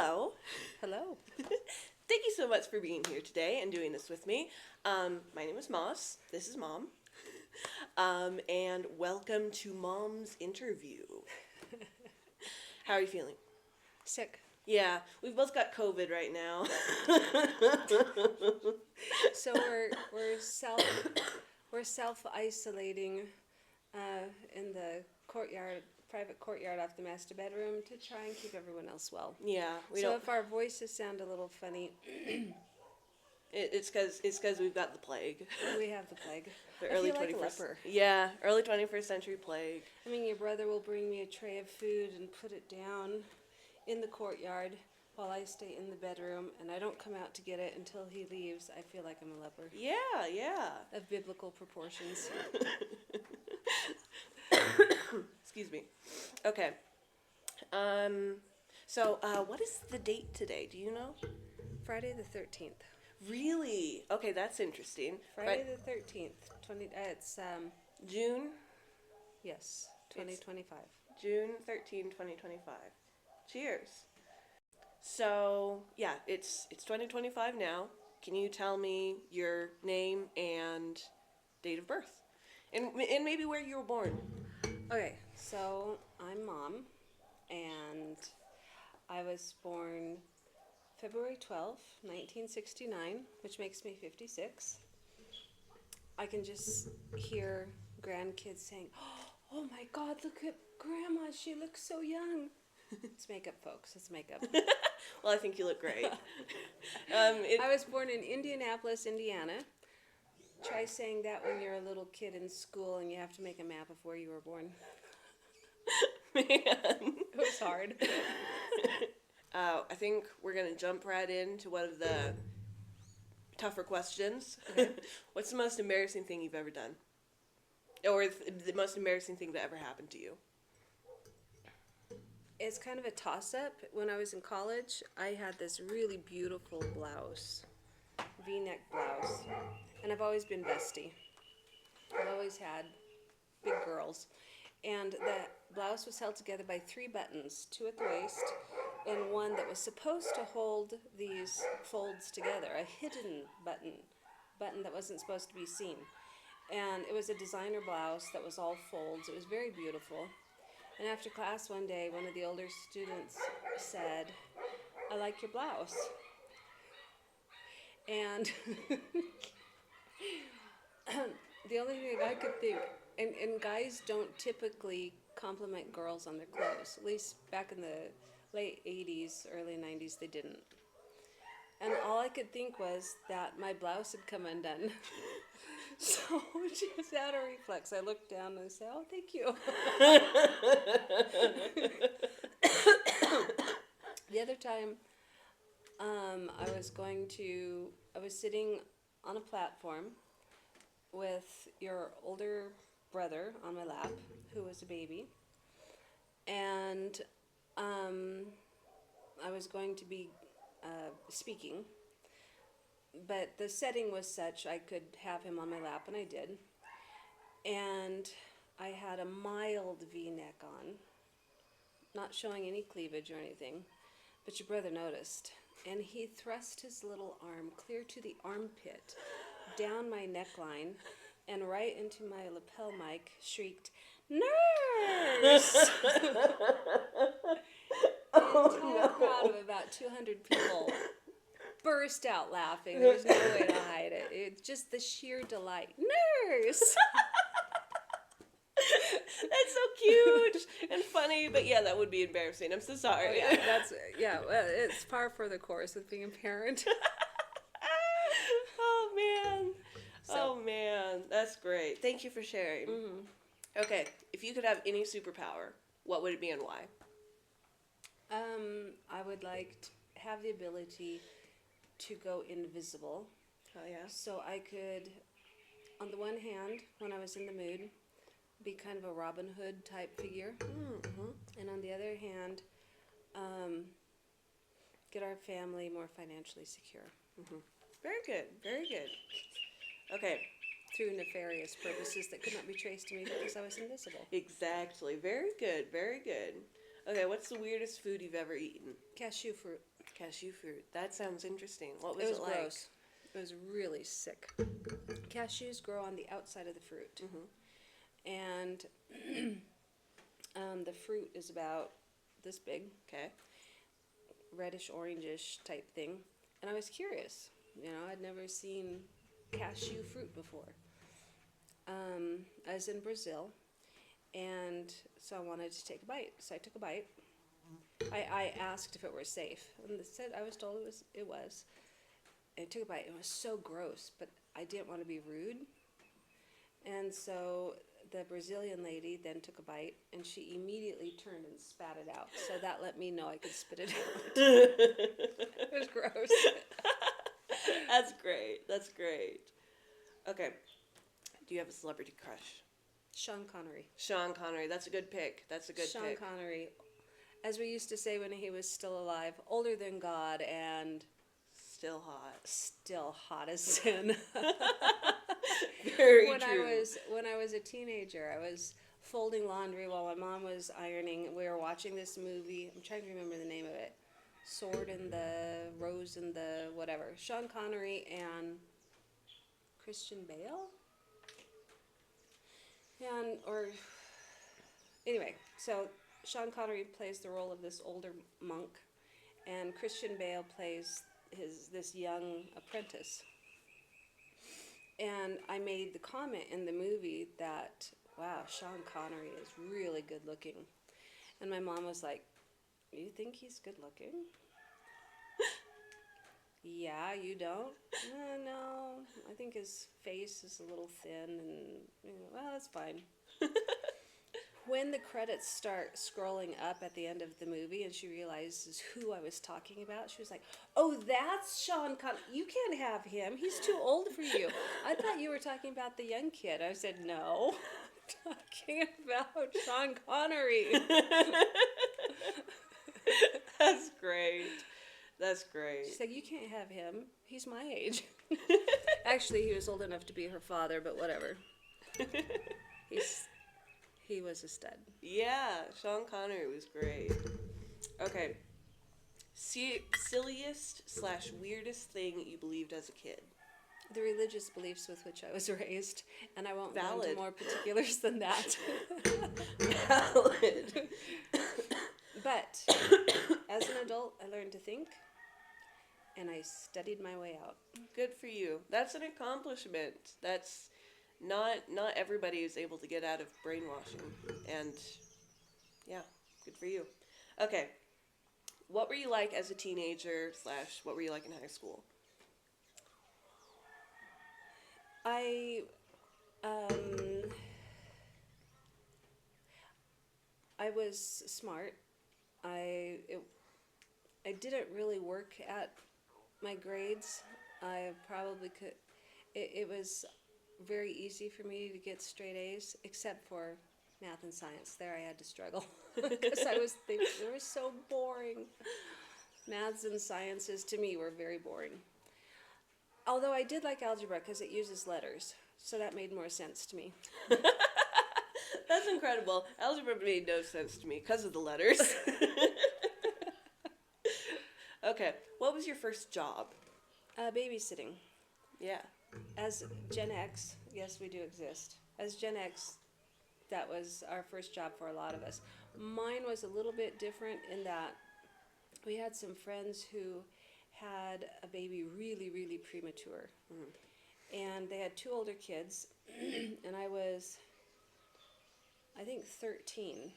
Hello. Hello. Thank you so much for being here today and doing this with me. My name is Moss. This is Mom. And welcome to Mom's interview. How are you feeling? Sick. Yeah, we've both got COVID right now. So we're self isolating in the private courtyard off the master bedroom to try and keep everyone else well. Yeah, So if our voices sound a little funny, It's because we've got the plague. we have the plague. The I early feel like a 21st. leper. Yeah, early 21st century plague. I mean, your brother will bring me a tray of food and put it down in the courtyard while I stay in the bedroom, and I don't come out to get it until he leaves. I feel like I'm a leper Yeah. of biblical proportions. Excuse me. Okay. So, what is the date today? Do you know? Friday the 13th. Really? Okay, that's interesting. Friday the 13th. It's June? yes, 2025. June 13, 2025. Cheers. So, yeah, it's 2025 now. Can you tell me your name and date of birth? And maybe where you were born? Okay, so I'm Mom, and I was born February 12th, 1969, which makes me 56. I can just hear grandkids saying, "Oh my God, look at Grandma, she looks so young." It's makeup, folks, it's makeup. Well, I think you look great. I was born in Indianapolis, Indiana. Try saying that when you're a little kid in school and you have to make a map of where you were born. Man. It was hard. I think we're going to jump right into one of the tougher questions. Okay. What's the most embarrassing thing you've ever done? Or the most embarrassing thing that ever happened to you? It's kind of a toss-up. When I was in college, I had this really beautiful blouse, V-neck blouse, and I've always been bestie. I've always had big girls, and the blouse was held together by 3 buttons, 2 at the waist, and one that was supposed to hold these folds together, a hidden button that wasn't supposed to be seen. And it was a designer blouse that was all folds. It was very beautiful. And after class one day, one of the older students said, "I like your blouse." And the only thing I could think, and guys don't typically compliment girls on their clothes. At least back in the late 80s, early 90s, they didn't. And all I could think was that my blouse had come undone. So just out of reflex, I looked down and I said, "Oh, thank you." The other time, I was sitting on a platform with your older brother on my lap, who was a baby, and I was going to be speaking. But the setting was such I could have him on my lap, and I did. And I had a mild V-neck on, not showing any cleavage or anything, but your brother noticed. And he thrust his little arm clear to the armpit, down my neckline, and right into my lapel mic, shrieked, "Nurse!" The entire crowd of about 200 people burst out laughing. There's no way to hide it. It's just the sheer delight. "Nurse!" That's so cute and funny, but yeah, that would be embarrassing. I'm so sorry. Well, it's par for the course with being a parent. Oh man. So. Oh man, that's great. Thank you for sharing. Mm-hmm. Okay, if you could have any superpower, what would it be and why? I would like to have the ability to go invisible. Oh yeah. So I could, on the one hand, when I was in the mood, be kind of a Robin Hood type figure. Mm-hmm. And on the other hand, get our family more financially secure. Mm-hmm. Very good. Very good. Okay. Through nefarious purposes that could not be traced to me because I was invisible. Exactly. Very good. Very good. Okay, what's the weirdest food you've ever eaten? Cashew fruit. Cashew fruit. That sounds interesting. What was It was it like? gross. It was really sick. Cashews grow on the outside of the fruit, and the fruit is about this big, Okay. reddish orangish type thing. And I was curious. I'd never seen cashew fruit before. I was in Brazil, and so I wanted to take a bite. So I took a bite. I asked if it were safe, and they said I was told it was. I took a bite. It was so gross, but I didn't want to be rude. And so the Brazilian lady then took a bite, and she immediately turned and spat it out. So that let me know I could spit it out. It was gross. That's great. That's great. Okay. Do you have a celebrity crush? Sean Connery. Sean Connery. That's a good pick. That's a good Sean pick. Connery, as we used to say when he was still alive, older than God and Still hot. still hot as sin. Very when true. I was a teenager, I was folding laundry while my mom was ironing. We were watching this movie. I'm trying to remember the name of it. Sword and the Rose and the whatever. Sean Connery and Christian Bale. Anyway, so Sean Connery plays the role of this older monk, and Christian Bale plays this young apprentice. And I made the comment in the movie that, wow, Sean Connery is really good looking. And my mom was like, you think he's good looking? Yeah, you don't? No, I think his face is a little thin, and, well, that's fine. When the credits start scrolling up at the end of the movie and she realizes who I was talking about, she was like, oh, that's Sean Connery. You can't have him. He's too old for you. I thought you were talking about the young kid. I said, no, I'm talking about Sean Connery. That's great. That's great. She's like, you can't have him. He's my age. Actually, he was old enough to be her father, but whatever. He was a stud. Yeah, Sean Connery was great. Okay. Silliest/weirdest thing you believed as a kid. The religious beliefs with which I was raised, and I won't go Valid. into more particulars than that. Valid. But as an adult, I learned to think, and I studied my way out. Good for you. That's an accomplishment. That's not everybody is able to get out of brainwashing. And yeah, good for you. Okay. What were you like as a teenager / what were you like in high school? I was smart. I didn't really work at my grades. I probably could. It was very easy for me to get straight A's, except for math and science. There I had to struggle because they were so boring. Maths and sciences to me were very boring. Although I did like algebra because it uses letters, so that made more sense to me. That's incredible. Algebra made no sense to me because of the letters. Okay, what was your first job? Babysitting. Yeah. As Gen X, yes, we do exist. As Gen X, that was our first job for a lot of us. Mine was a little bit different in that we had some friends who had a baby really, really premature. And they had 2 older kids, and I was, I think, 13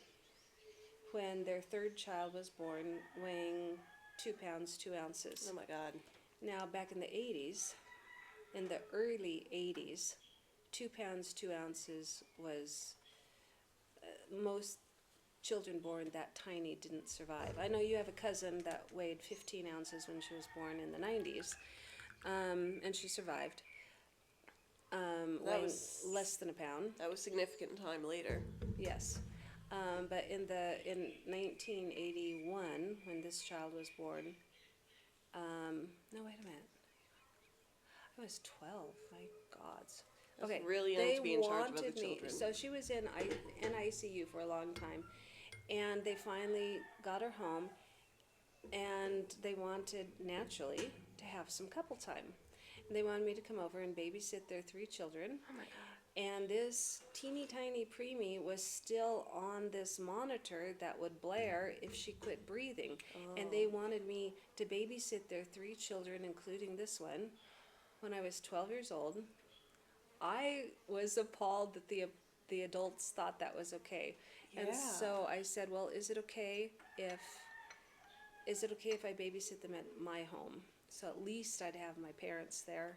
when their 3rd child was born, weighing 2 pounds, 2 ounces. Oh my God. Now, back in the 80s, in the early 80s, 2 pounds, 2 ounces was most children born that tiny didn't survive. I know you have a cousin that weighed 15 ounces when she was born in the 90s, and she survived, weighing less than a pound. That was significant time later. Yes. But in 1981, when this child was born, no, wait a minute. I was 12. My gods. That's Okay, really young they to be in charge of other wanted me. children. So she was in ICU for a long time, And they finally got her home, and they wanted, naturally, to have some couple time. And they wanted me to come over and babysit their 3 children. Oh my God. And this teeny tiny preemie was still on this monitor that would blare if she quit breathing. And they wanted me to babysit their 3 children, including this one, when I was 12 years old. I was appalled that the adults thought that was okay. And Yeah. so I said, well, is it okay if I babysit them at my home? So at least I'd have my parents there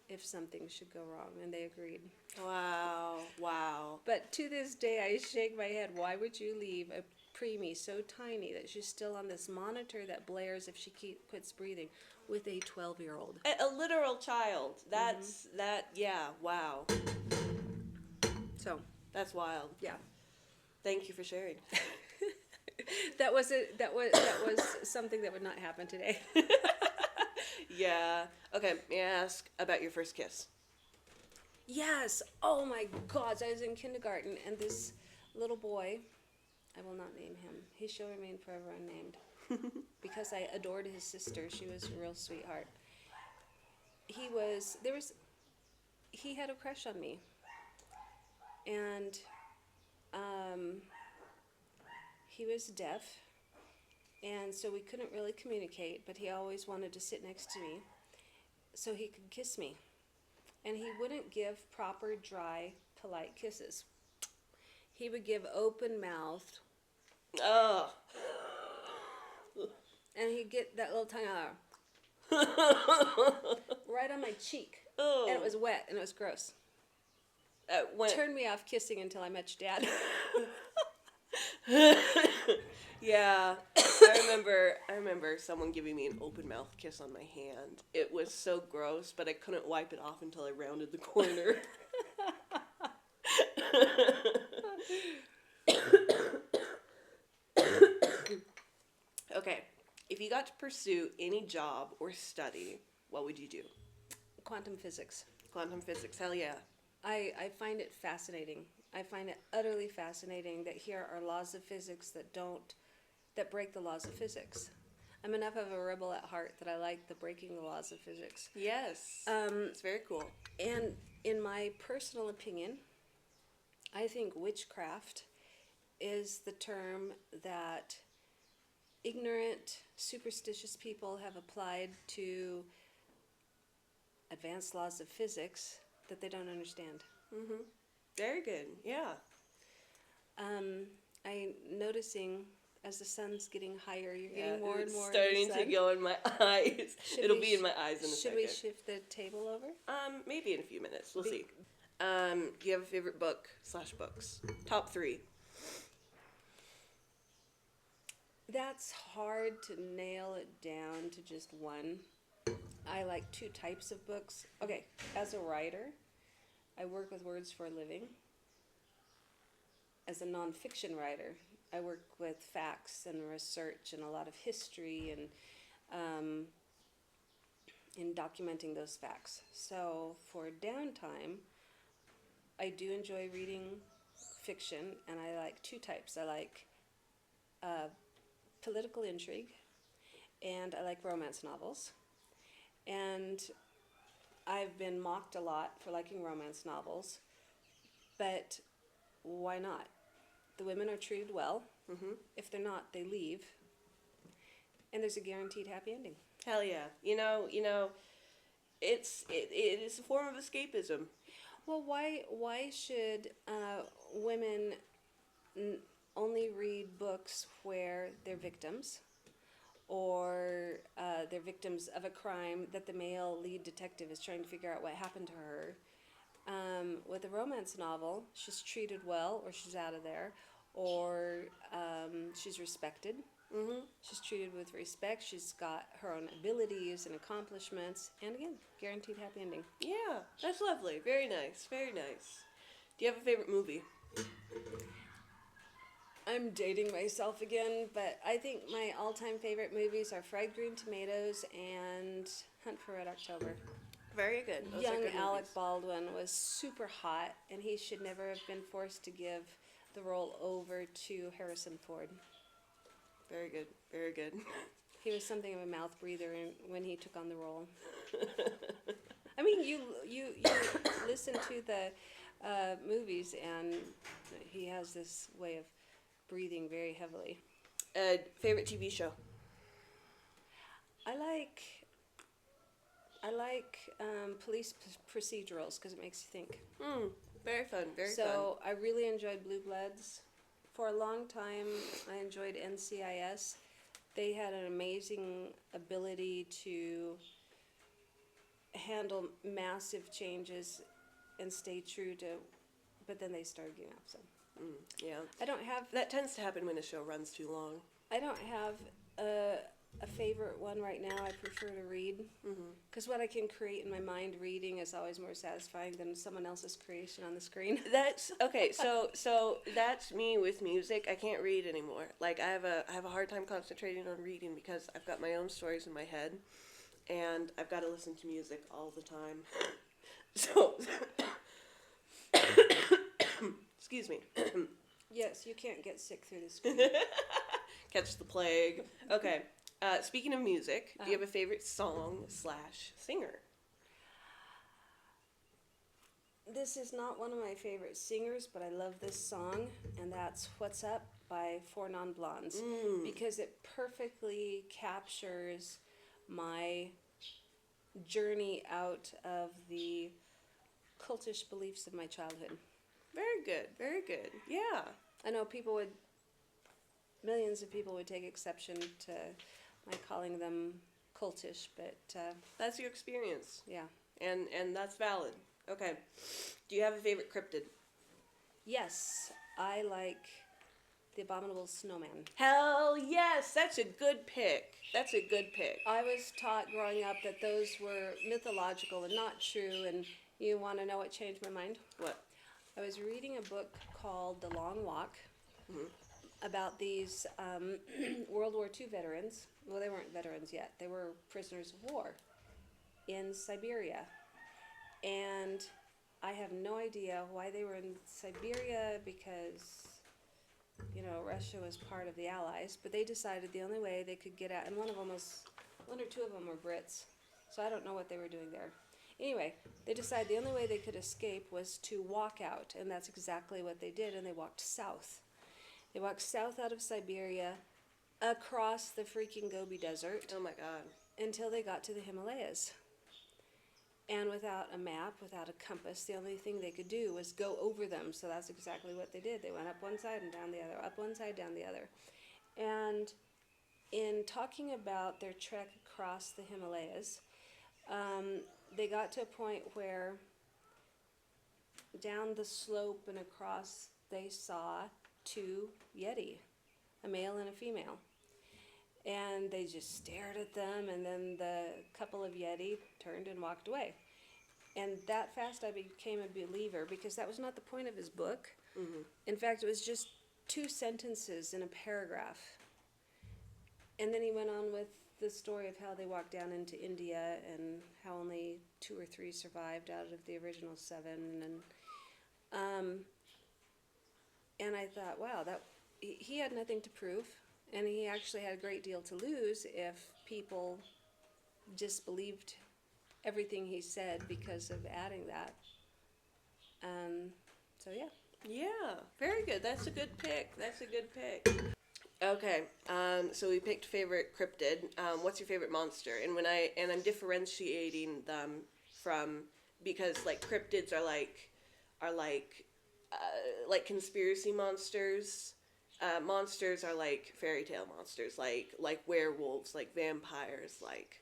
if something should go wrong, and they agreed. Wow. Wow. But to this day, I shake my head. Why would you leave a preemie so tiny that she's still on this monitor that blares if she quits breathing with a 12-year-old? A literal child. That's that. Yeah. Wow. So, That's wild. yeah. Thank you for sharing. That was something that would not happen today. Yeah. Okay. May I ask about your first kiss? Yes. Oh my God. I was in kindergarten, and this little boy, I will not name him. He shall remain forever unnamed, because I adored his sister. She was a real sweetheart. He had a crush on me, and he was deaf, and so we couldn't really communicate, but he always wanted to sit next to me so he could kiss me. And he wouldn't give proper, dry, polite kisses. He would give open-mouthed, Oh. and he'd get that little tongue out right on my cheek. Oh. And it was wet, and it was gross. When, Turned me off kissing until I met your dad. yeah, I remember someone giving me an open mouth kiss on my hand. It was so gross, but I couldn't wipe it off until I rounded the corner. Okay, if you got to pursue any job or study, what would you do? Quantum physics. Quantum physics, hell yeah. I find it fascinating. I find it utterly fascinating that here are laws of physics that break the laws of physics. I'm enough of a rebel at heart that I like the breaking the laws of physics. Yes, it's very cool. And in my personal opinion, I think witchcraft is the term that ignorant, superstitious people have applied to advanced laws of physics that they don't understand. Mm-hmm. Very good, yeah. I'm noticing as the sun's getting higher, you're Yeah, getting more and it's more starting in the to sun. go in my eyes. Should It'll we be in my eyes in a Should second. we shift the table over? Maybe in a few minutes. We'll Be- see. Do you have a favorite book / books? Top 3. That's hard to nail it down to just one. I like 2 types of books. Okay, as a writer, I work with words for a living. As a nonfiction writer, I work with facts and research and a lot of history and in documenting those facts. So for downtime, I do enjoy reading fiction, and I like 2 types. I like political intrigue, and I like romance novels. And I've been mocked a lot for liking romance novels, but why not? The women are treated well. Mm-hmm. If they're not, they leave. And there's a guaranteed happy ending. Hell yeah. You know, it is a form of escapism. Well, why should women only read books where they're victims, or they're victims of a crime that the male lead detective is trying to figure out what happened to her? With a romance novel, she's treated well, or she's out of there, or she's respected. Mm-hmm. She's treated with respect. She's got her own abilities and accomplishments, and again, guaranteed happy ending. Yeah, that's lovely. Very nice. Very nice. Do you have a favorite movie? I'm dating myself again, but I think my all-time favorite movies are Fried Green Tomatoes and Hunt for Red October. Very good. Those are Young good Alec movies. Baldwin was super hot, and he should never have been forced to give the role over to Harrison Ford. Very good. Very good. He was something of a mouth breather when he took on the role. I mean, you listen to the movies, and he has this way of breathing very heavily. Favorite TV show? I like police procedurals because it makes you think. Very fun. Very fun. So I really enjoyed Blue Bloods. For a long time, I enjoyed NCIS. They had an amazing ability to handle massive changes and stay true to, but then they started getting off some. Yeah. I don't have That tends to happen when a show runs too long. a favorite one right now. I prefer to read because what I can create in my mind reading is always more satisfying than someone else's creation on the screen. That's okay. So that's me with music. I can't read anymore. Like I have a hard time concentrating on reading because I've got my own stories in my head, and I've got to listen to music all the time. So, excuse me. Yes, you can't get sick through the screen. Catch the plague. Okay. Speaking of music, do you have a favorite song/singer? This is not one of my favorite singers, but I love this song, and that's What's Up by Four Non Blondes, because it perfectly captures my journey out of the cultish beliefs of my childhood. Very good. Very good. Yeah. I know millions of people would take exception to my calling them cultish, but That's your experience. yeah. And that's valid. Okay. Do you have a favorite cryptid? Yes, I like the Abominable Snowman. Hell yes, that's a good pick. That's a good pick. I was taught growing up that those were mythological and not true, and you want to know what changed my mind? What? I was reading a book called The Long Walk about these World War II veterans. Well, they weren't veterans yet. They were prisoners of war in Siberia. And I have no idea why they were in Siberia because, Russia was part of the Allies. But they decided the only way they could get out, and one or two of them were Brits. So I don't know what they were doing there. Anyway, they decided the only way they could escape was to walk out, and that's exactly what they did, and they walked south. They walked south out of Siberia, across the freaking Gobi Desert, Oh my god. until they got to the Himalayas. And without a map, without a compass, the only thing they could do was go over them, so that's exactly what they did. They went up one side and down the other, up one side, down the other. And in talking about their trek across the Himalayas, they got to a point where down the slope and across they saw two Yeti, a male and a female. And they just stared at them, and then the couple of Yeti turned and walked away. And that fast I became a believer, because that was not the point of his book. In fact, it was just 2 sentences in a paragraph. And then he went on with the story of how they walked down into India and how only 2 or 3 survived out of the original 7. And I thought, wow, he had nothing to prove, and he actually had a great deal to lose if people disbelieved everything he said because of adding that. So yeah. Yeah, very good. That's a good pick. That's a good pick. Okay, so we picked favorite cryptid. What's your favorite monster? And I'm differentiating them from, because like cryptids are like conspiracy monsters. Monsters are like fairy tale monsters, like werewolves, like vampires. Like,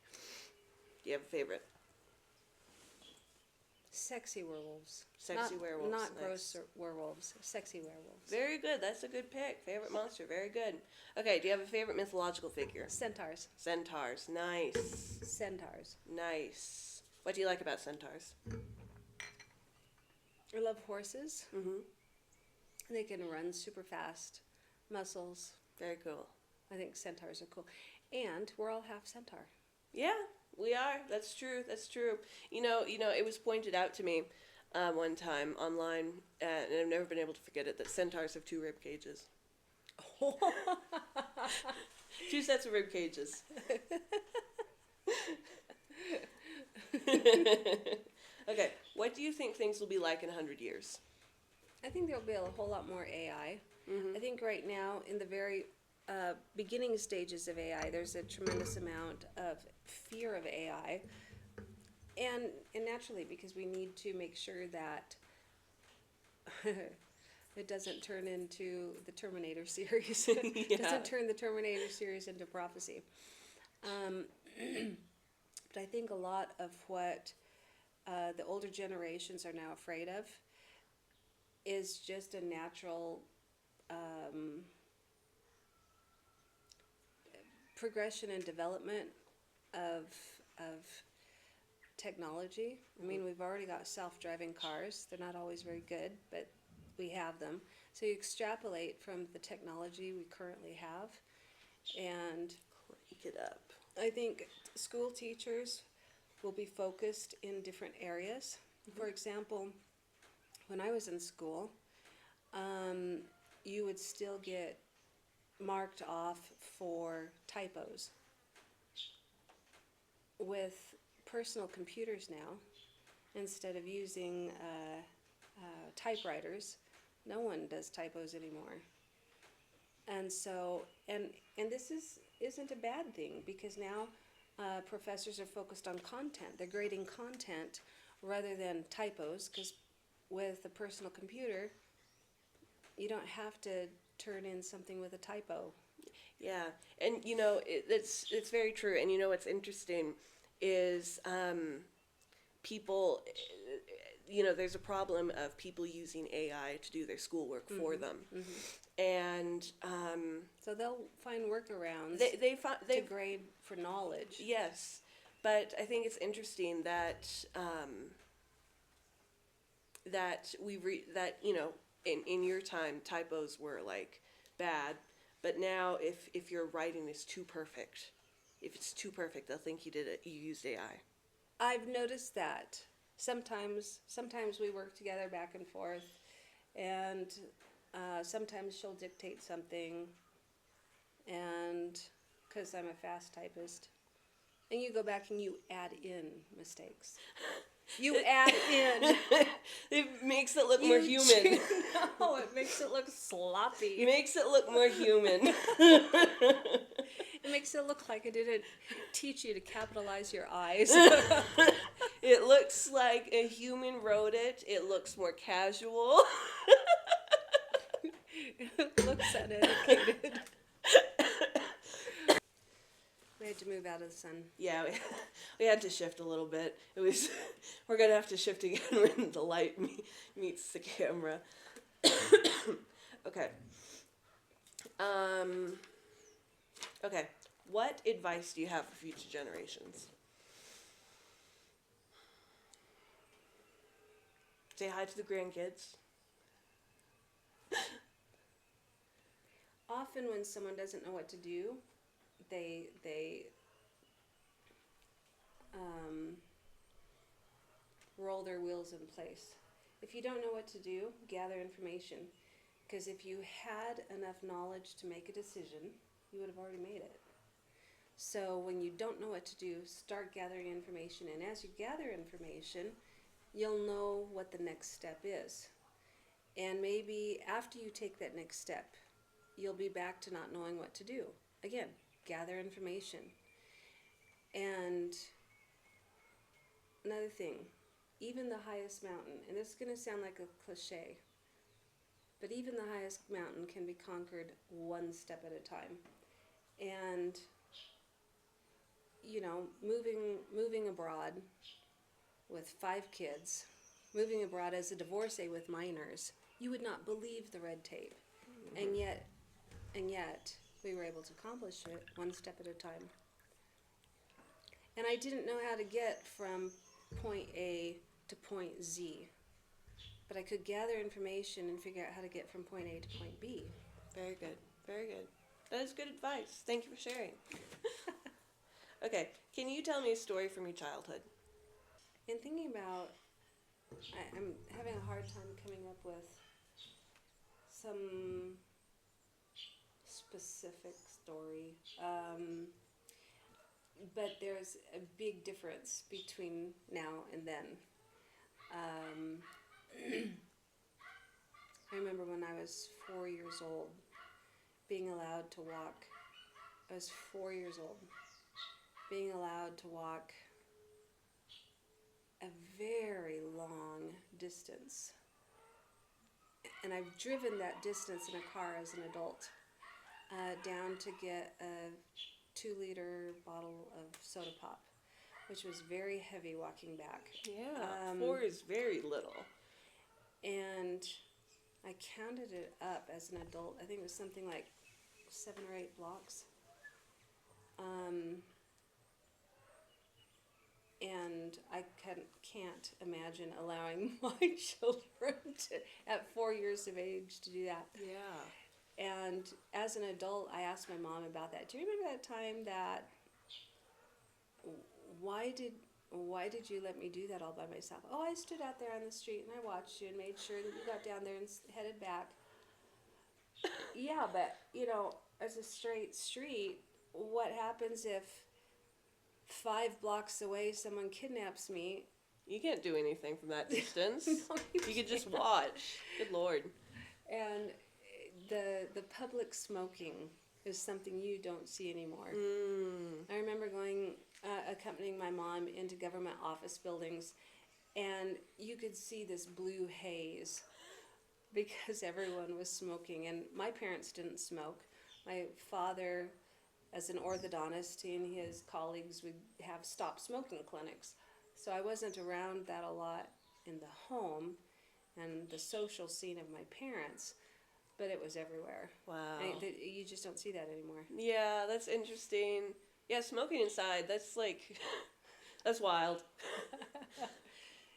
do you have a favorite? Sexy werewolves. Sexy werewolves. Not Nice. gross werewolves. Sexy werewolves. Very good. That's a good pick. Favorite monster. Very good. Okay, do you have a favorite mythological figure? Centaurs. Centaurs. Nice. Centaurs. Nice. What do you like about centaurs? I love horses. Mm-hmm. They can run super fast. Muscles. Very cool. I think centaurs are cool. And we're all half centaur. Yeah, we are. That's true. That's true. You know, it was pointed out to me one time online, and I've never been able to forget it, that centaurs have two rib cages. Two sets of rib cages. Okay, what do you think things will be like in 100 years? I think there'll be a whole lot more AI. Mm-hmm. I think right now, in the very beginning stages of AI, there's a tremendous amount of fear of AI, and naturally, because we need to make sure that it doesn't turn into the Terminator series. Yeah. Doesn't turn the Terminator series into prophecy. But I think a lot of what the older generations are now afraid of is just a natural progression and development of technology. I mean, we've already got self-driving cars. They're not always very good, but we have them. So you extrapolate from the technology we currently have, and Crank it up. I think school teachers will be focused in different areas. For example, when I was in school, you would still get marked off for typos. With personal computers now, instead of using typewriters, no one does typos anymore. And so, and this isn't a bad thing, because now professors are focused on content. They're grading content rather than typos, because with a personal computer, you don't have to turn in something with a typo. Yeah, and it's very true. And what's interesting is people. There's a problem of people using AI to do their schoolwork for them, and So they'll find workarounds they to grade for knowledge. yes, but I think it's interesting that in your time typos were like bad, but now if your writing is too perfect, if it's too perfect, they'll think you used AI. I've noticed that. Sometimes we work together back and forth, and sometimes she'll dictate something, and because I'm a fast typist, and you go back and you add in mistakes. You add in. It makes it look more human. No, it makes it look sloppy. It makes it look more human. It makes it look like I didn't teach you to capitalize your eyes. It looks like a human wrote it. It looks more casual. It looks uneducated. We had to move out of the sun. Yeah, we had to shift a little bit. We're gonna have to shift again when the light meets the camera. Okay. Okay. What advice do you have for future generations? Say hi to the grandkids. Often when someone doesn't know what to do, they roll their wheels in place. If you don't know what to do, gather information. Because if you had enough knowledge to make a decision, you would have already made it. So when you don't know what to do, start gathering information. And as you gather information, you'll know what the next step is. And maybe after you take that next step, you'll be back to not knowing what to do. Again, gather information. And another thing, even the highest mountain, and this is going to sound like a cliche, but even the highest mountain can be conquered one step at a time. And moving abroad with 5 kids, moving abroad as a divorcee with minors, you would not believe the red tape. And yet we were able to accomplish it one step at a time. And I didn't know how to get from point A to point Z, but I could gather information and figure out how to get from point A to point B. Very good. Very good. That is good advice. Thank you for sharing. Okay, can you tell me a story from your childhood? In thinking about I'm having a hard time coming up with some specific story. But there's a big difference between now and then. Um, I remember when I was 4 years old, being allowed to walk. I was 4 years old, being allowed to walk a very long distance. And I've driven that distance in a car as an adult, down to get a 2-liter bottle of soda pop, which was very heavy walking back. Yeah, 4 is very little. And I counted it up as an adult. I think it was something like 7 or 8 blocks. And I can't imagine allowing my children at 4 years of age to do that. Yeah. And as an adult, I asked my mom about that. Do you remember that time that, why did you let me do that all by myself? Oh, I stood out there on the street and I watched you and made sure that you got down there and headed back. Yeah, but, as a straight street, what happens if 5 blocks away someone kidnaps me? You can't do anything from that distance. No, you could just watch. Good Lord. And the public smoking is something you don't see anymore. I remember accompanying my mom into government office buildings, and you could see this blue haze because everyone was smoking. And my parents didn't smoke. My father, as an orthodontist, he and his colleagues would have stop smoking clinics. So I wasn't around that a lot in the home and the social scene of my parents, but it was everywhere. Wow. You just don't see that anymore. Yeah, that's interesting. Yeah, smoking inside, that's like, that's wild.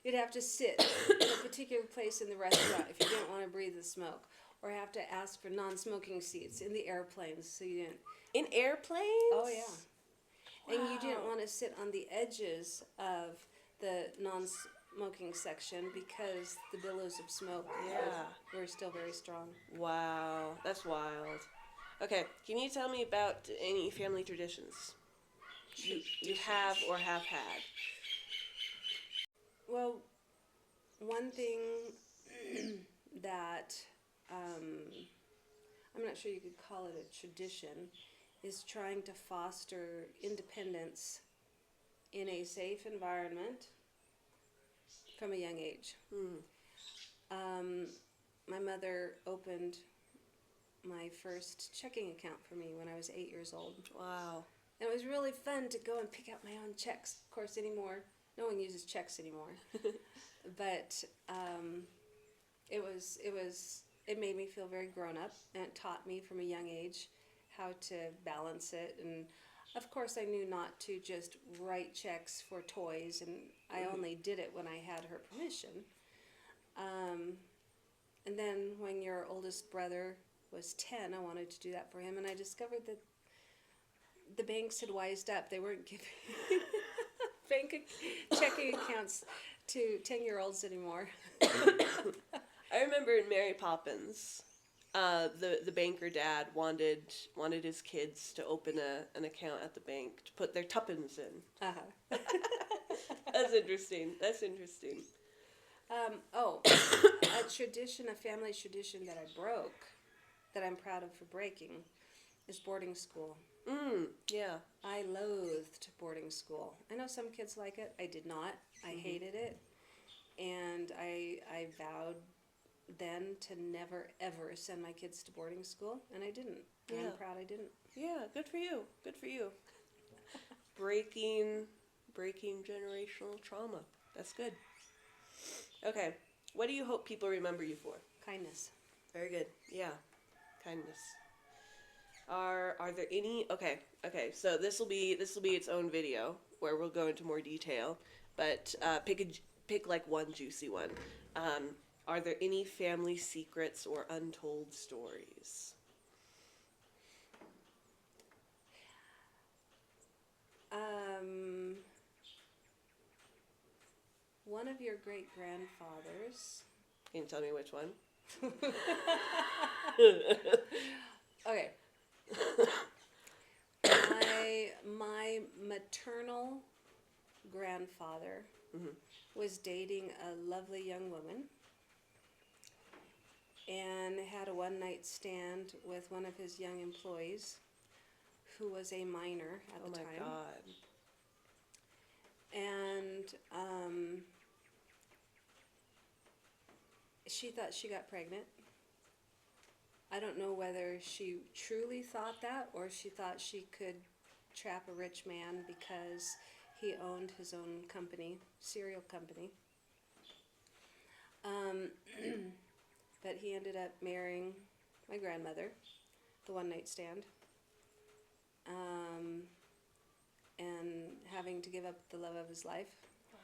You'd have to sit in a particular place in the restaurant if you didn't want to breathe the smoke, or have to ask for non-smoking seats in the airplanes so you didn't. In airplanes? Oh, yeah. Wow. And you didn't want to sit on the edges of the non-smoking section because the billows of smoke were still very strong. Wow, that's wild. Okay, can you tell me about any family traditions you have or have had? Well, one thing that I'm not sure you could call it a tradition is trying to foster independence in a safe environment from a young age. My mother opened my first checking account for me when I was 8 years old. Wow. And it was really fun to go and pick out my own checks. Of course, anymore, no one uses checks anymore. But it made me feel very grown up, and it taught me from a young age how to balance it. And of course, I knew not to just write checks for toys, and I only did it when I had her permission. And then when your oldest brother was 10, I wanted to do that for him, and I discovered that the banks had wised up. They weren't giving checking accounts to 10-year-olds anymore. I remember in Mary Poppins, the banker dad wanted his kids to open an account at the bank to put their tuppence in. Uh-huh. That's interesting. A family tradition that I broke, that I'm proud of for breaking, is boarding school. Yeah. I loathed boarding school. I know some kids like it. I did not. I hated it. And I vowed then to never, ever send my kids to boarding school. And I didn't. And I'm proud I didn't. Yeah, good for you. Good for you. breaking generational trauma. That's good. Okay. What do you hope people remember you for? Kindness. Very good. Yeah. Kindness. Are there any? Okay. So this will be its own video where we'll go into more detail, but pick like one juicy one. Are there any family secrets or untold stories? One of your great grandfathers. Can you tell me which one? Okay. My maternal grandfather was dating a lovely young woman and had a one-night stand with one of his young employees who was a minor at Oh the my time. God. And she thought she got pregnant. I don't know whether she truly thought that or she thought she could trap a rich man because he owned his own company, cereal company. But he ended up marrying my grandmother, the one-night stand, and having to give up the love of his life. Wow.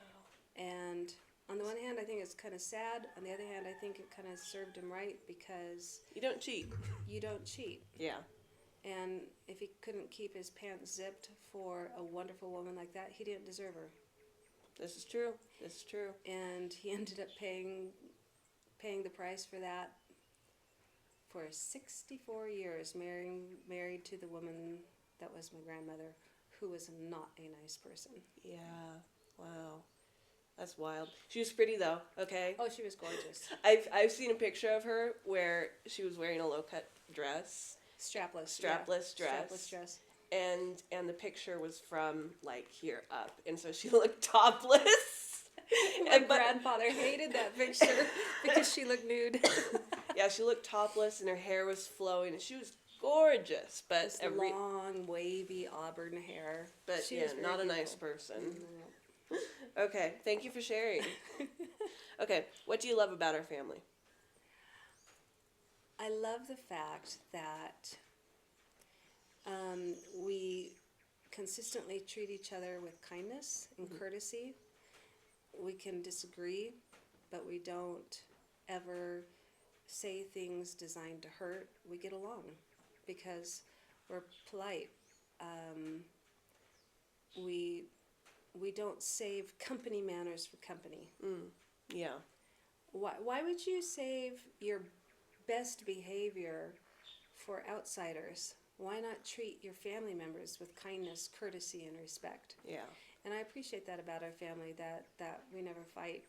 And on the one hand, I think it's kind of sad. On the other hand, I think it kind of served him right because You don't cheat. you don't cheat. Yeah. And if he couldn't keep his pants zipped for a wonderful woman like that, he didn't deserve her. This is true. This is true. And he ended up paying the price for that for 64 years, married to the woman that was my grandmother, who was not a nice person. Yeah. Wow. That's wild. She was pretty though, okay? Oh, she was gorgeous. I've seen a picture of her where she was wearing a low-cut dress. Strapless. Strapless yeah. dress. Strapless dress. And the picture was from like here up, and so she looked topless. My grandfather hated that picture because she looked nude. Yeah, she looked topless and her hair was flowing and she was gorgeous, but This long, wavy auburn hair. She was very not a beautiful. nice person. No. Okay, thank you for sharing. Okay, what do you love about our family? I love the fact that we consistently treat each other with kindness and courtesy. We can disagree, but we don't ever say things designed to hurt. We get along because we're polite. We don't save company manners for company. Yeah. Why would you save your best behavior for outsiders? Why not treat your family members with kindness, courtesy, and respect? Yeah. And I appreciate that about our family, that we never fight.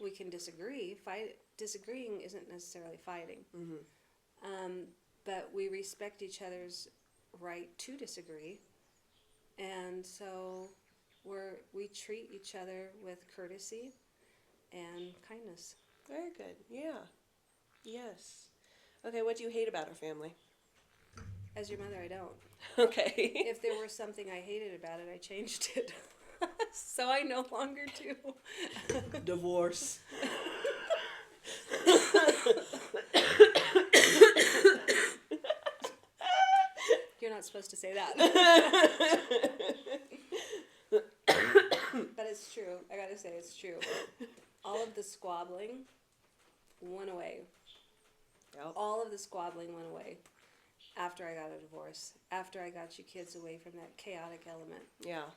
We can disagree. Disagreeing isn't necessarily fighting. But we respect each other's right to disagree. And so we treat each other with courtesy and kindness. Very good. Yeah. Yes. Okay, what do you hate about our family? As your mother, I don't. Okay. If there were something I hated about it, I changed it. So I no longer do. Divorce. You're not supposed to say that. But it's true. I gotta say, it's true. All of the squabbling went away. Yep. All of the squabbling went away after I got a divorce. After I got you kids away from that chaotic element. Yeah.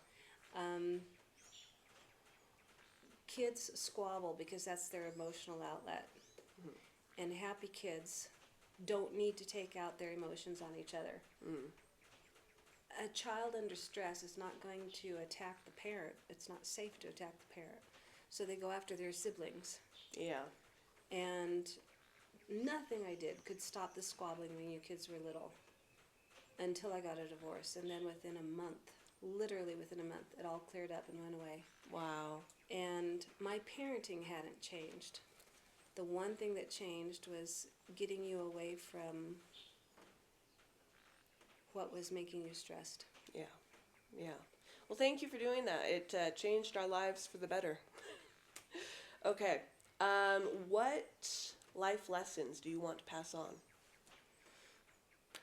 Kids squabble because that's their emotional outlet. And happy kids don't need to take out their emotions on each other. A child under stress is not going to attack the parent. It's not safe to attack the parent. So they go after their siblings. Yeah. And nothing I did could stop the squabbling when you kids were little until I got a divorce. And then within a month, literally within a month, it all cleared up and went away. Wow. And my parenting hadn't changed. The one thing that changed was getting you away from what was making you stressed. Yeah. Yeah. Well, thank you for doing that. It changed our lives for the better. Okay. What life lessons do you want to pass on?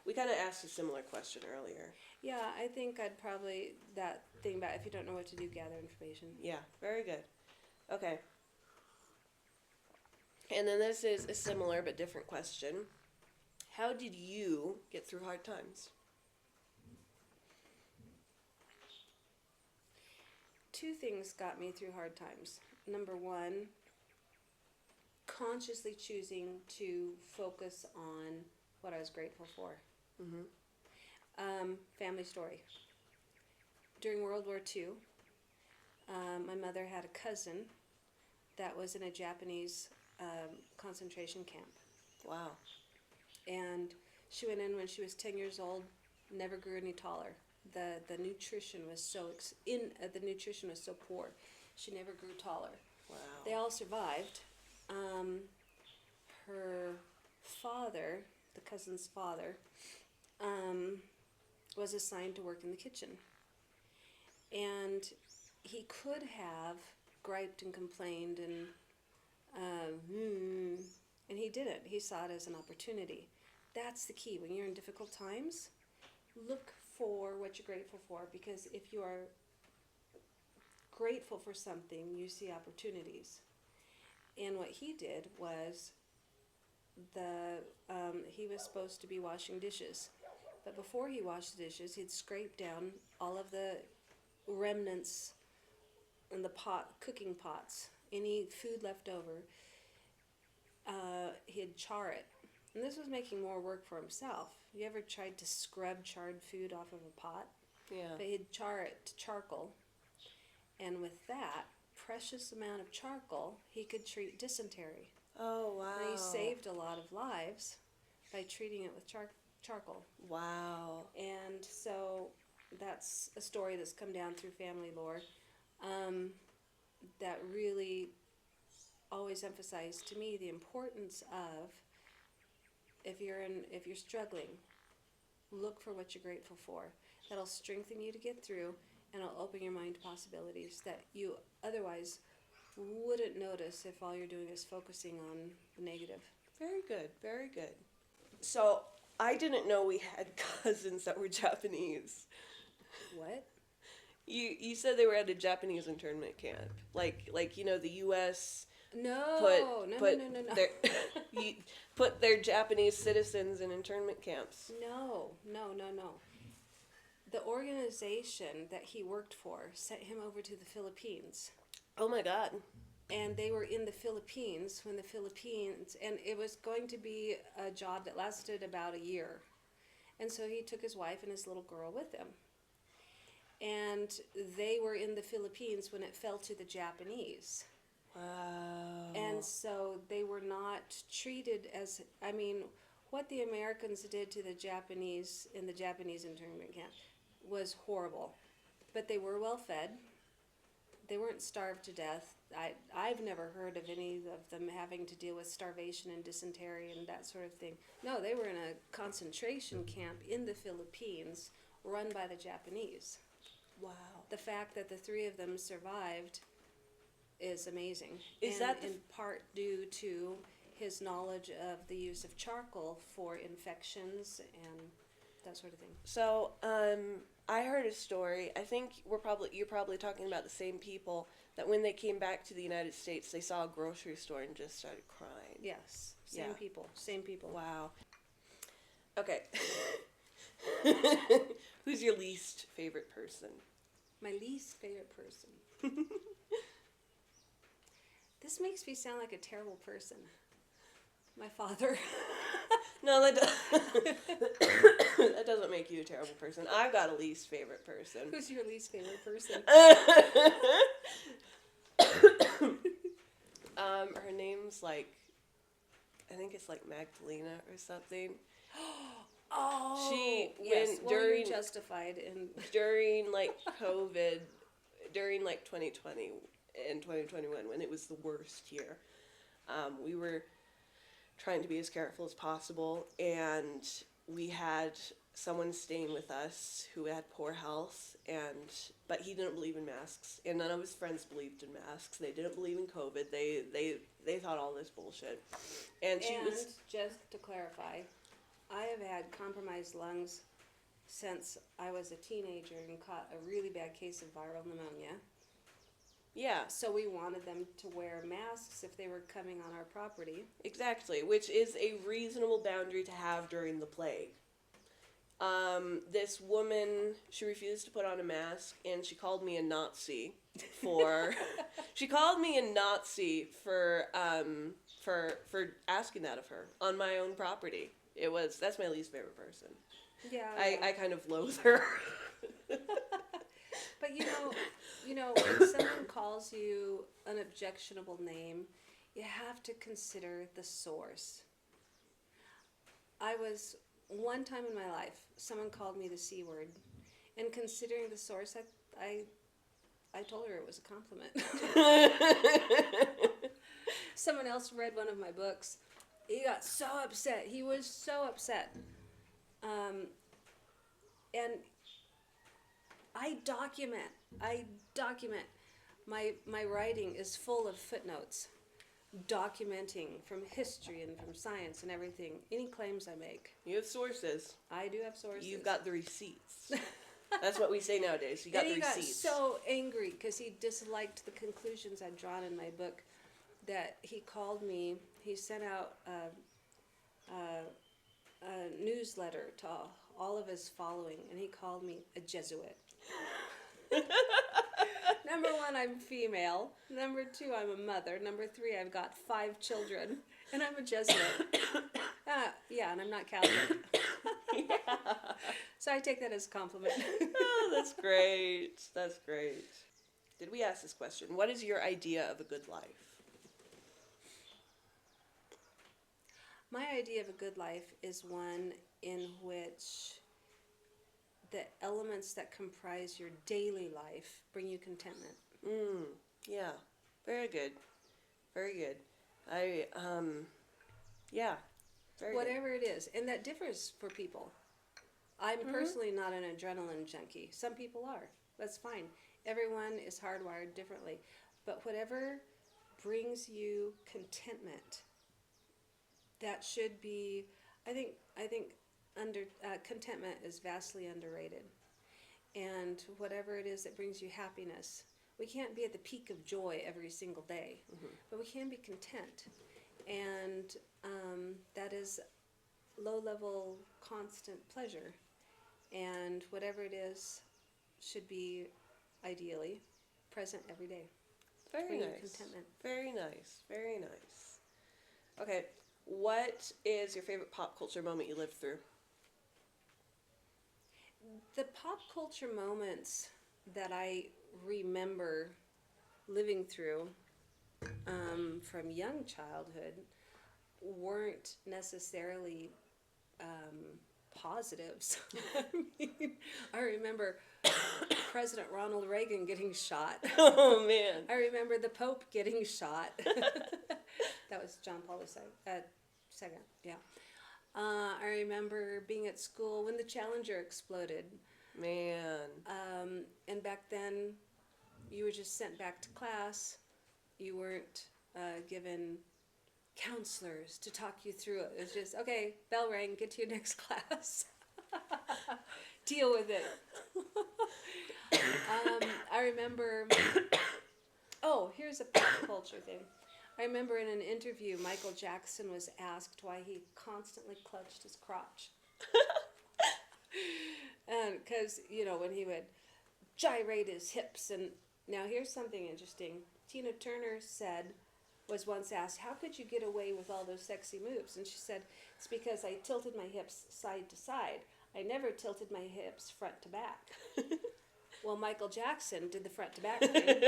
We kind of asked a similar question earlier. Yeah, I think I'd probably, that thing about if you don't know what to do, gather information. Yeah, very good. Okay. And then this is a similar but different question. How did you get through hard times? Two things got me through hard times. number one, consciously choosing to focus on what I was grateful for. Family story. During World War II, my mother had a cousin that was in a Japanese concentration camp. Wow. And she went in when she was 10 years old, never grew any taller. The nutrition was the nutrition was so poor, she never grew taller. Wow. They all survived. Her father, the cousin's father, was assigned to work in the kitchen. And he could have griped and complained and he didn't. He saw it as an opportunity. That's the key. When you're in difficult times, look for what you're grateful for, because if you are grateful for something, you see opportunities. And what he did was he was supposed to be washing dishes. But before he washed the dishes, he'd scrape down all of the remnants in the cooking pots, any food left over. He'd char it. And this was making more work for himself. You ever tried to scrub charred food off of a pot? Yeah. But he'd char it to charcoal. And with that precious amount of charcoal, he could treat dysentery. Oh, wow. And he saved a lot of lives by treating it with charcoal. Wow. And so that's a story that's come down through family lore that really always emphasized to me the importance of, if you're struggling, look for what you're grateful for. That'll strengthen you to get through, and it'll open your mind to possibilities that you otherwise wouldn't notice if all you're doing is focusing on the negative. Very good. Very good. So I didn't know we had cousins that were Japanese. What? You said they were at a Japanese internment camp, like the U.S. No, put no. their put their Japanese citizens in internment camps. No. The organization that he worked for sent him over to the Philippines. Oh my God. And they were in the Philippines and it was going to be a job that lasted about a year. And so he took his wife and his little girl with him. And they were in the Philippines when it fell to the Japanese. Wow. And so they were not treated as, what the Americans did to the Japanese in the Japanese internment camp was horrible. But they were well fed. They weren't starved to death. I've never heard of any of them having to deal with starvation and dysentery and that sort of thing. No, they were in a concentration camp in the Philippines run by the Japanese. Wow. The fact that the three of them survived is amazing. Is that in part due to his knowledge of the use of charcoal for infections and that sort of thing? So, I heard a story. I think you're probably talking about the same people that when they came back to the United States, they saw a grocery store and just started crying. Yes, same people. Wow. Okay. Who's your least favorite person? My least favorite person. This makes me sound like a terrible person. My father. No, that doesn't make you a terrible person. I've got a least favorite person. Who's your least favorite person? Her name's I think it's Magdalena or something. Oh, You're justified in during COVID, during 2020 and 2021 when it was the worst year. We were trying to be as careful as possible, and we had someone staying with us who had poor health, but he didn't believe in masks, and none of his friends believed in masks. They didn't believe in COVID. They thought all this bullshit. And just to clarify, I have had compromised lungs since I was a teenager and caught a really bad case of viral pneumonia. Yeah. So we wanted them to wear masks if they were coming on our property. Exactly, which is a reasonable boundary to have during the plague. This woman, she refused to put on a mask, and she called me a Nazi for. She called me a Nazi for asking that of her on my own property. That's my least favorite person. Yeah. I kind of loathe her. But when someone calls you an objectionable name, you have to consider the source. One time in my life, someone called me the C word, and considering the source, I told her it was a compliment. Someone else read one of my books. He got so upset. He was so upset. And I document. My writing is full of footnotes, documenting from history and from science and everything, any claims I make. You have sources. I do have sources. You've got the receipts. That's what we say nowadays. You got and the he receipts. got so angry because he disliked the conclusions I'd drawn in my book that he called me. He sent out a newsletter to all of his following, and he called me a Jesuit. Number 1, I'm female. Number 2, I'm a mother. Number 3, I've got 5 children, and I'm a Jesuit. Yeah, and I'm not Catholic. Yeah. So I take that as a compliment. Oh, that's great. That's great. Did we ask this question? What is your idea of a good life? My idea of a good life is one in which the elements that comprise your daily life bring you contentment. Yeah. Very good. Very good. Yeah. Very Whatever it is. And that differs for people. I'm personally not an adrenaline junkie. Some people are. That's fine. Everyone is hardwired differently. But whatever brings you contentment, that should be, I think contentment is vastly underrated. And whatever it is that brings you happiness, we can't be at the peak of joy every single day, but we can be content. And that is low-level, constant pleasure. And whatever it is should be, ideally, present every day. Very Bring you nice. contentment. Very nice. Very nice. Okay. What is your favorite pop culture moment you lived through? The pop culture moments that I remember living through from young childhood weren't necessarily positives. I remember President Ronald Reagan getting shot. Oh, man. I remember the Pope getting shot. That was John Paul II. Yeah. I remember being at school when the Challenger exploded. Man. And back then, you were just sent back to class. You weren't given counselors to talk you through it. It was just, okay, bell rang, get to your next class. Deal with it. I remember, here's a pop culture thing. I remember in an interview, Michael Jackson was asked why he constantly clutched his crotch. And because, when he would gyrate his hips. And now here's something interesting. Tina Turner was once asked, how could you get away with all those sexy moves? And she said, it's because I tilted my hips side to side. I never tilted my hips front to back. Well, Michael Jackson did the front to back thing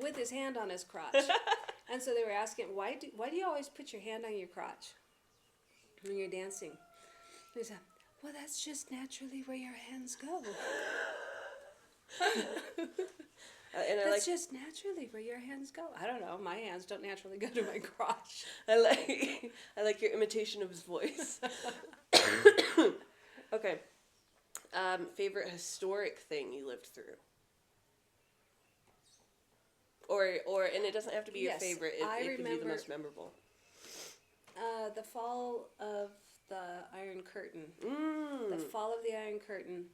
with his hand on his crotch. And so they were asking, why do you always put your hand on your crotch when you're dancing? He said, well, that's just naturally where your hands go. That's just naturally where your hands go. I don't know. My hands don't naturally go to my crotch. I like your imitation of his voice. Okay. Favorite historic thing you lived through? And it doesn't have to be your Yes, favorite. I It could be the remember- most memorable. The fall of the Iron Curtain. Mm. The fall of the Iron Curtain.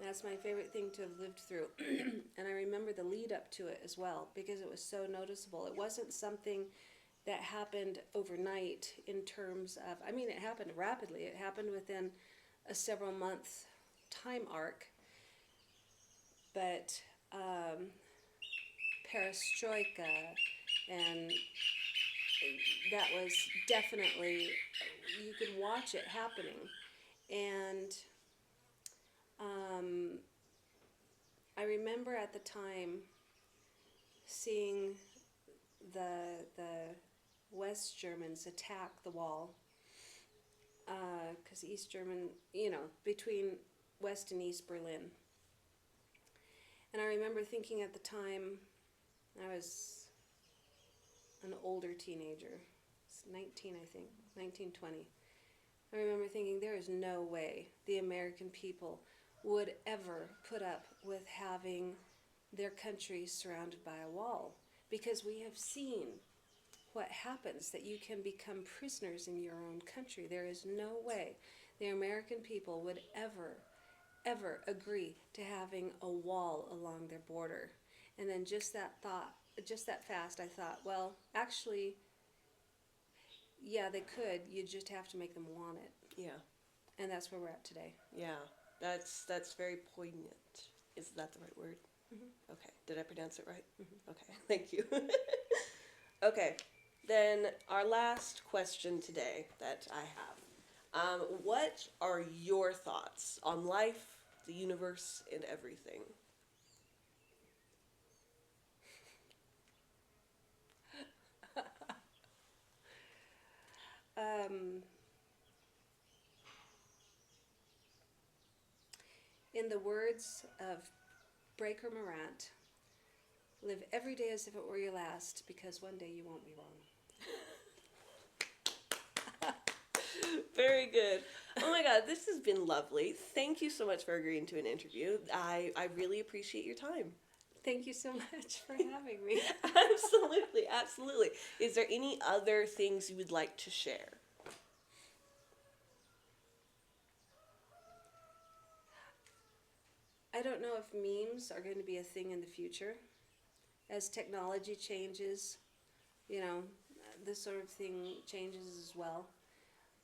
That's my favorite thing to have lived through. And I remember the lead up to it as well because it was so noticeable. It wasn't something that happened overnight in terms of, it happened rapidly. It happened within a several month time arc, but perestroika, and that was definitely, you could watch it happening. And I remember at the time seeing the West Germans attack the wall, because East German, between West and East Berlin. And I remember thinking at the time, I was an older teenager, 19, I think, 19, 20. I remember thinking, there is no way the American people would ever put up with having their country surrounded by a wall, because we have seen what happens, that you can become prisoners in your own country. There is no way the American people would ever agree to having a wall along their border. And then just that fast, I thought, well, actually, yeah, they could. You just have to make them want it. Yeah. And that's where we're at today. Yeah. That's very poignant. Is that the right word? Mm-hmm. Okay. Did I pronounce it right? Mm-hmm. Okay. Thank you. Okay. Then our last question today that I have. What are your thoughts on life, the universe, and everything? In the words of Breaker Morant, live every day as if it were your last, because one day you won't be wrong. Very good. Oh my God, this has been lovely. Thank you so much for agreeing to an interview. I really appreciate your time. Thank you so much for having me. Absolutely, absolutely. Is there any other things you would like to share? I don't know if memes are going to be a thing in the future. As technology changes, this sort of thing changes as well.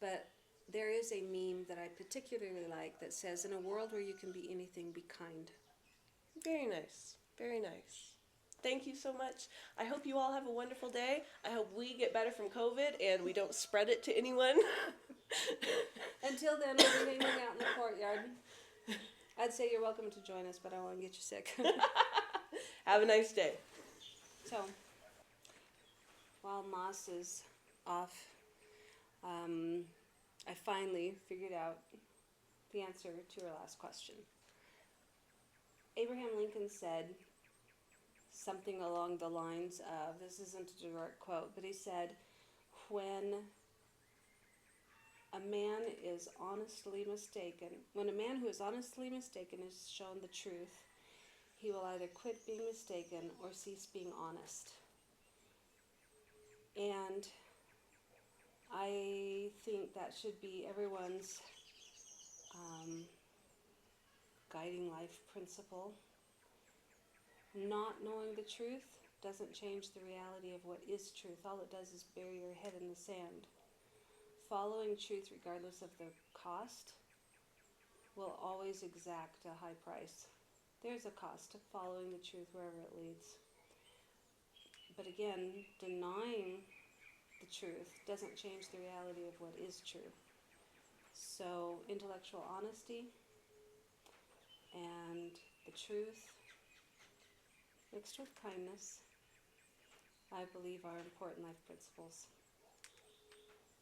But there is a meme that I particularly like that says, in a world where you can be anything, be kind. Very nice. Very nice. Thank you so much. I hope you all have a wonderful day. I hope we get better from COVID and we don't spread it to anyone. Until then, we'll be hanging out in the courtyard. I'd say you're welcome to join us, but I don't want to get you sick. Have a nice day. So, while Moss is off, I finally figured out the answer to her last question. Abraham Lincoln said something along the lines of, this isn't a direct quote, but he said, when a man who is honestly mistaken is shown the truth, he will either quit being mistaken or cease being honest. And I think that should be everyone's guiding life principle. Not knowing the truth doesn't change the reality of what is truth. All it does is bury your head in the sand. Following truth, regardless of the cost, will always exact a high price. There's a cost to following the truth wherever it leads. But again, denying the truth doesn't change the reality of what is true. So intellectual honesty and the truth mixed with kindness, I believe, are important life principles.